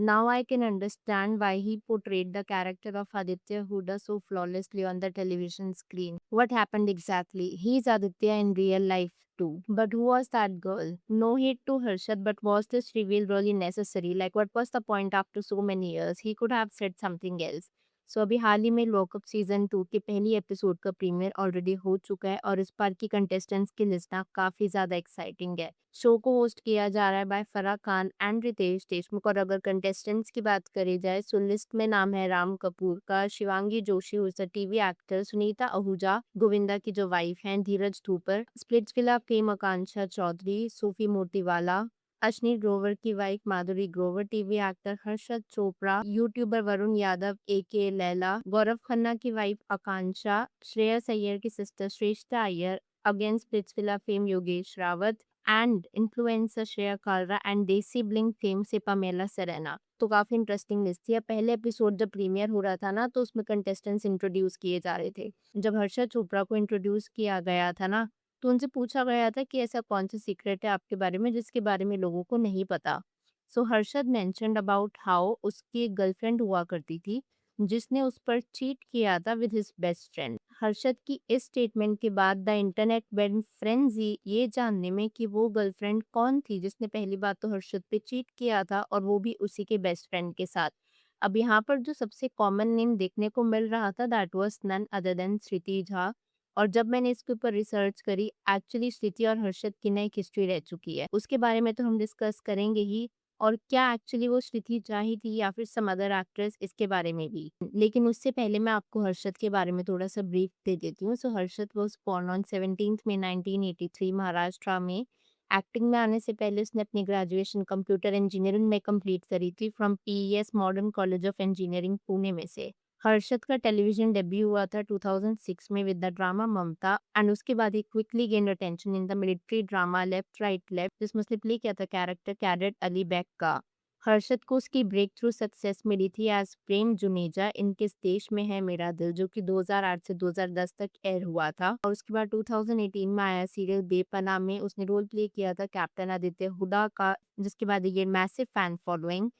Now I can understand why he portrayed the character of Aditya Huda so flawlessly on the television screen. What happened exactly? He's Aditya in real life too. But who was that girl? No hate to Harshad, but was this reveal really necessary? Like, what was the point after so many years? He could have said something else. सो अभी हाल ही में lockup season 2 के पहली episode का premiere already हो चुका है और इस बार की कंटेस्टेंट्स की लिस्ट ना काफी ज्यादा एक्साइटिंग है। शो को होस्ट किया जा रहा है बाय फराह खान एंड रितेश देशमुख और अगर कंटेस्टेंट्स की बात करी जाए तो लिस्ट में नाम है राम कपूर का, Shivangi Joshi who is a TV actor, Sunita Ahuja Govinda की जो वाइफ हैं, Dheeraj Dhupar, Splitsvilla fame Akanksha Chaudhary, Sophie Motiwala, Ashneer Grover की wife Madhuri Grover, TV actor Harshad Chopra, YouTuber Varun Yadav aka Laila, Gaurav Khanna की वाइफ आकांक्षा, श्रेयस अय्यर की sister Shreshta Iyer, again Splitsvilla fame Yogesh Rawat and influencer Shreya Kalra and desi bling fame से पमेला सेरेना। तो काफी इंटरेस्टिंग लिस्ट थी। अब पहले एपिसोड जब प्रीमियर हो रहा था ना तो उसमें कंटेस्टेंट्स इंट्रोड्यूस किए जा रहे थे। जब हर्षद चोपड़ा को इंट्रोड्यूस किया गया था ना तो उनसे पूछा गया था कि ऐसा कौन-सा सीक्रेट है आपके बारे में जिसके बारे में लोगों को नहीं पता? सो हर्षद मेंशन्ड अबाउट हाउ उसकी एक गर्लफ्रेंड हुआ करती थी, जिसने उस पर चीट किया था with his best friend. Harshad की इस स्टेटमेंट के बाद द इंटरनेट वेंट फ्रेंजी ये जानने में कि वो गर्लफ्रेंड कौन थी जिसने पहली बात तो हर्षद पे चीट किया था और वो भी उसी के बेस्ट फ्रेंड के साथ। अब यहाँ पर जो सबसे कॉमन नेम देखने को मिल रहा था that was none other than Shruti Jha. और जब मैंने इसके ऊपर रिसर्च करी एक्चुअली स्थिति और हर्षद की ना एक हिस्ट्री रह चुकी है, उसके बारे में तो हम डिस्कस करेंगे ही। और क्या एक्चुअली वो स्थिति झा ही थी या फिर सम अदर एक्ट्रेस, इसके बारे में भी। लेकिन उससे पहले मैं आपको हर्षद के बारे में थोड़ा सा ब्रीफ दे देती हूँ। सो हर्षद वॉज बोर्न ऑन 17 मई 1983 महाराष्ट्र में। एक्टिंग में आने से पहले उसने अपनी ग्रेजुएशन कंप्यूटर इंजीनियरिंग में कंप्लीट करी थी from PES modern college of engineering Pune में से। हर्षद का टेलीविजन डेब्यू हुआ था 2006 में with the drama Mamta and उसके बाद ही quickly gained attention in the military drama left right left जिसमें उसने प्ले किया था कैरेक्टर कैडेट अली बैग का। हर्षद को उसकी ब्रेक थ्रू सक्सेस मिली थी एज प्रेम जुनेजा इन किस देश में है मेरा दिल जो कि 2008 से 2010 तक एयर हुआ था और उसके बाद 2018 में आया सीरियल बेपनाह में उसने रोल प्ले किया था कैप्टन आदित्य हुडा का जिसके बाद ये मैसिव फैन फॉलोइंग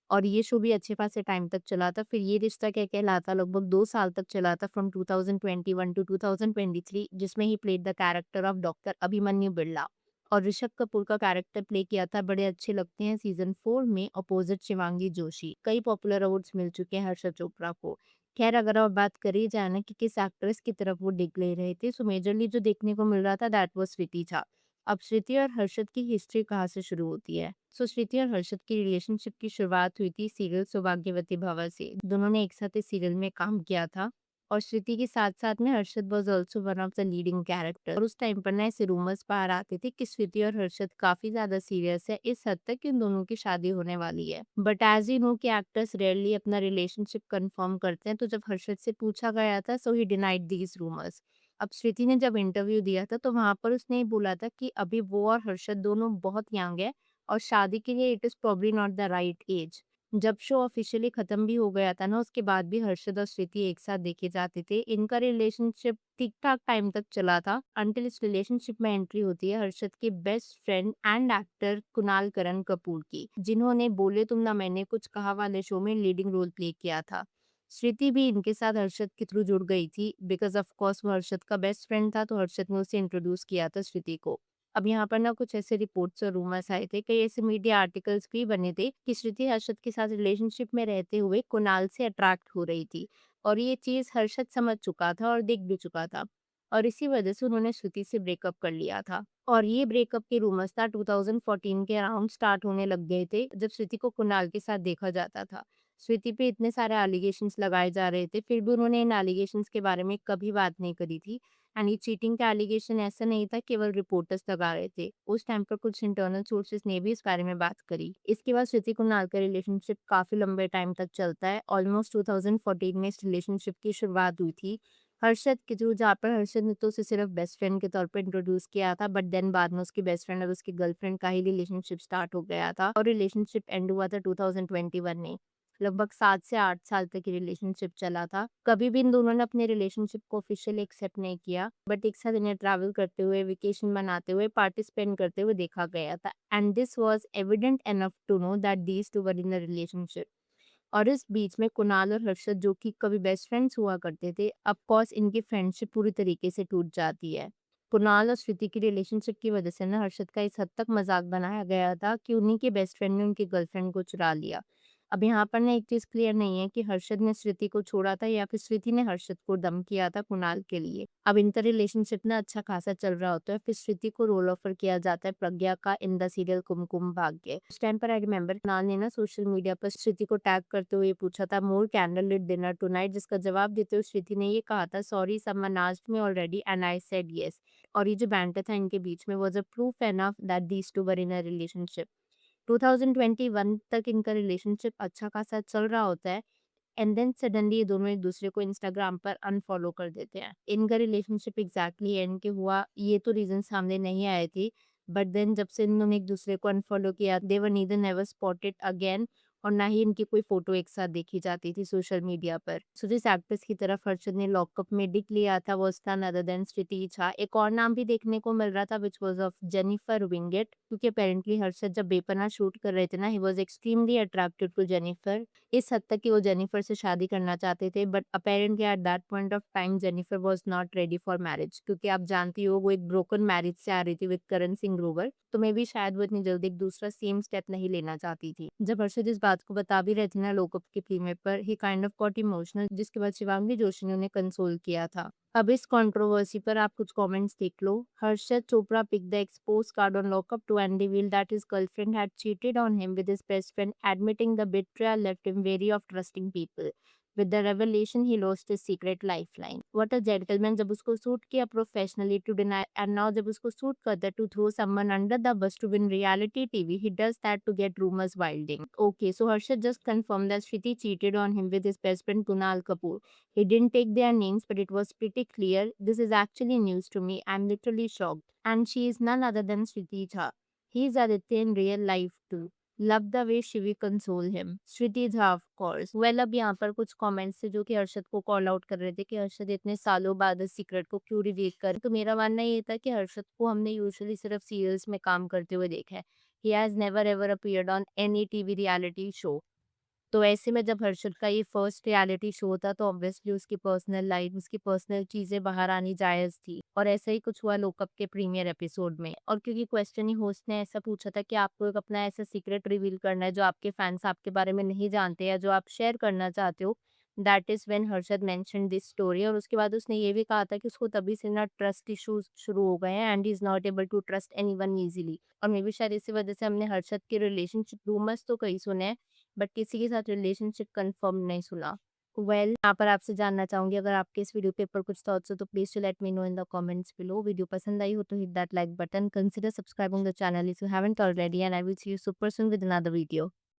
और ये शो भी अच्छे खासे टाइम तक चला था। फिर ये रिश्ता क्या कहलाता लगभग 2 साल तक चला था फ्रॉम 2021 टू 2023 जिसमें he played the character of doctor Abhimanyu Birla. और ऋषभ कपूर का कैरेक्टर प्ले किया था बड़े अच्छे लगते हैं सीजन 4 में अपोजिट शिवांगी जोशी। कई पॉपुलर अवार्ड्स मिल चुके हैं हर्षद चोपड़ा को। खैर अगर अब बात करी जाए ना कि किस एक्ट्रेस की तरफ वो डिग ले रहे थे सो मेजरली जो देखने को मिल रहा था दैट वाज श्रुति झा। अब श्रुति और हर्षद की हिस्ट्री कहाँ से शुरू होती है? सो श्रुति और हर्षद की रिलेशनशिप की शुरुआत हुई थी सीरियल सौभाग्यवती भवा से। दोनों ने एक साथ इस सीरियल में काम किया था और श्रुति के साथ साथ में Harshad was also one of the leading character. और उस टाइम पर ना ऐसे रूमर्स बाहर आते थे कि श्रुति और हर्षद काफी ज्यादा सीरियस है इस हद तक कि उन दोनों की शादी होने वाली है। बट एज यू नो कि एक्टर्स रेयरली अपना रिलेशनशिप कंफर्म करते हैं तो जब हर्षद से पूछा गया था सो ही डिनाइड दीज रूमर्स। अब श्रुति ने जब इंटरव्यू दिया था तो वहां पर उसने बोला था कि अभी वो और हर्षद दोनों बहुत यंग है और शादी के लिए it is probably not the right age. जब शो ऑफिशियली खत्म भी हो गया था ना उसके बाद भी हर्षद और श्रुति एक साथ देखे जाते थे। इनका रिलेशनशिप ठीक ठाक टाइम तक चला था अंटिल इस रिलेशनशिप में एंट्री होती है हर्षद के best friend and actor Kunal Karan Kapoor की, जिन्होंने बोले तुम ना मैंने कुछ कहा वाले शो में लीडिंग रोल प्ले किया था। श्रुति भी इनके साथ हर्षद के थ्रू जुड़ गई थी बिकॉज ऑफ कोर्स वो हर्षद का बेस्ट फ्रेंड था तो हर्षद ने उसे इंट्रोड्यूस किया था श्रुति को। अब यहाँ पर ना कुछ ऐसे रिपोर्ट्स और रूमर्स आए थे, कई ऐसे मीडिया आर्टिकल्स भी बने थे कि श्रुति हर्षद के साथ रिलेशनशिप में रहते हुए कुणाल से अट्रैक्ट हो रही थी और ये चीज हर्षद समझ चुका था और देख भी चुका था और इसी वजह से उन्होंने श्रुति से ब्रेकअप कर लिया था। और ये ब्रेकअप के रूमर्स था 2014 के अराउंड स्टार्ट होने लग गए थे जब श्रुति को कुणाल के साथ देखा जाता था। श्रुति पे इतने सारे एलिगेशंस लगाए जा रहे थे फिर भी उन्होंने इन एलिगेशंस के बारे में कभी बात नहीं करी थी एंड ये चीटिंग का एलिगेशन ऐसा नहीं था केवल रिपोर्टर्स लगा रहे थे। उस टाइम पर कुछ इंटरनल सोर्सेज ने भी इस बारे में बात करी। इसके बाद श्रुति कुणाल का रिलेशनशिप काफी लंबे टाइम तक चलता है। ऑलमोस्ट 2014 में इस रिलेशनशिप की शुरुआत हुई थी हर्षद के थ्रू जहाँ पर हर्षद ने तो उसे सिर्फ बेस्ट फ्रेंड के तौर पर इंट्रोड्यूस किया था बट देन बाद में उसकी बेस्ट फ्रेंड और उसकी गर्लफ्रेंड का ही रिलेशनशिप स्टार्ट हो गया था और रिलेशनशिप एंड हुआ था 2021 में। लगभग 7 से 8 साल तक ये रिलेशनशिप चला था। कभी भी इन दोनों ने अपने रिलेशनशिप को ऑफ़िशियली एक्सेप्ट नहीं किया, बट एक साथ इन्हें ट्रैवल करते हुए, वेकेशन मनाते हुए, पार्टी स्पेंड करते हुए देखा गया था and this was evident enough to know that these 2 were in a relationship. और इस बीच में कुणाल और हर्षद जो कि कभी बेस्ट फ्रेंड्स हुआ करते थे, ऑफ कोर्स इनकी फ्रेंडशिप पूरी तरीके से टूट जाती है। कुणाल और श्रुति की रिलेशनशिप की वजह से ना हर्षद का इस हद तक मजाक बनाया गया था कि उन्हीं के बेस्ट फ्रेंड ने उनकी गर्लफ्रेंड को चुरा लिया। अब यहाँ पर ना एक चीज क्लियर नहीं है कि हर्षद ने श्रुति को छोड़ा था या फिर श्रुति ने हर्षद को डम किया था कुणाल के लिए। अब इनका रिलेशनशिप ना अच्छा खासा चल रहा होता है, फिर श्रुति को रोल ऑफर किया जाता है प्रज्ञा का in the serial Kumkum Bhagya. उस टाइम पर आई रिमेम्बर कुणाल ने ना सोशल मीडिया पर श्रुति को टैग करते हुए पूछा था मोर कैंडल लिट डिनर टुनाइट, जिसका जवाब देते हुए श्रुति ने ये कहा था sorry someone asked me already and I said yes. और ये जो बैंटर था इनके बीच में was a proof enough that these two were in a relationship. 2021 तक इनका रिलेशनशिप अच्छा खासा चल रहा होता है एंड देन सडनली ये दोनों एक दूसरे को इंस्टाग्राम पर अनफॉलो कर देते हैं। इनका रिलेशनशिप एग्जैक्टली एंड के हुआ ये तो रीजन सामने नहीं आए थे, बट देन जब से इन्होंने एक दूसरे को अनफॉलो किया दे वर नीदर नेवर स्पॉटेड अगेन और ना ही इनकी कोई फोटो एक साथ देखी जाती थी सोशल मीडिया पर। सो जिस एक्ट्रेस की तरफ हर्षद ने लॉकअप में डिक लिया था वो था नदर देन स्थिति झा। एक और नाम भी देखने को मिल रहा था which was of Jennifer Winget, क्योंकि अपेरेंटली हर्षद जब बेपनाह शूट कर रहे थे ना ही was extremely attracted to Jennifer, इस हद तक कि वो जेनिफर से शादी करना चाहते थे, but apparently at that point of time Jennifer was not ready for marriage, क्योंकि आप जानती हो वो एक ब्रोकन मैरिज से आ रही थी विद करण सिंह ग्रोवर, तो मे बी शायद वो इतनी जल्दी एक दूसरा सेम स्टेप नहीं लेना चाहती थी। जब हर्षद इस बात को बता भी रहे थे ना लोकअप के प्रीमियर पर ही काइंड ऑफ गॉट इमोशनल, जिसके बाद शिवांगी जोशी ने उन्हें कंसोल किया था। अब इस कंट्रोवर्सी पर आप कुछ कमेंट्स देख लो। Harshad Chopra picked the exposed card on lockup to and revealed that his girlfriend had cheated on him with his best friend, admitting the betrayal left him wary of trusting people. With the revelation, he lost his secret lifeline. What a gentleman! जब उसको suit किया professionally to deny, and now जब उसको suit करता है to throw someone under the bus to win reality TV, he does that to get rumors wilding. Okay, so Harshad just confirmed that Shriti cheated on him with his best friend Kunal Kapoor. He didn't take their names, but it was pretty clear. This is actually news to me. I'm literally shocked. And she is none other than Shriti Jha. He is Aditya in real life too. Love the way Shivi console him. Shriti Jha of course. Well, अब यहाँ पर कुछ comments थे जो कि हर्षद को call out कर रहे थे कि हर्षद इतने सालों बाद इस सीक्रेट को क्यों रिवील कर। तो मेरा मानना ये था कि हर्षद को हमने यूजुअली सिर्फ सीरियल्स में काम करते हुए देखा है। He has never ever appeared on any TV reality show. तो ऐसे में जब हर्षद का ये फर्स्ट रियलिटी शो था तो ऑब्वियसली उसकी पर्सनल लाइफ, उसकी पर्सनल चीजें बाहर आनी जायज थी और ऐसा ही कुछ हुआ लोकअप के प्रीमियर एपिसोड में। और क्योंकि क्वेश्चन ही होस्ट ने ऐसा पूछा था कि आपको एक अपना ऐसा सीक्रेट रिवील करना है जो आपके फैंस आपके बारे में नहीं जानते या जो आप शेयर करना चाहते हो, that is when Harshad mention this story. और उसके बाद उसने ये भी कहा था कि उसको तभी से ना ट्रस्ट इश्यूज शुरू हो गए हैं and is not able to trust anyone easily. और मे बी शायद इसी वजह से हमने हर्षद के रिलेशनशिप रूमर्स तो कई सुने हैं, बट किसी के साथ रिलेशनशिप कंफर्म नहीं सुना। वेल यहाँ पर आपसे जानना चाहूंगी अगर आपके इस वीडियो के ऊपर कुछ थॉट्स हो तो please to let me know in the comments below. Video पसंद आई हो तो hit that like button, consider subscribing the channel if you haven't already, and I will see you super soon with another video.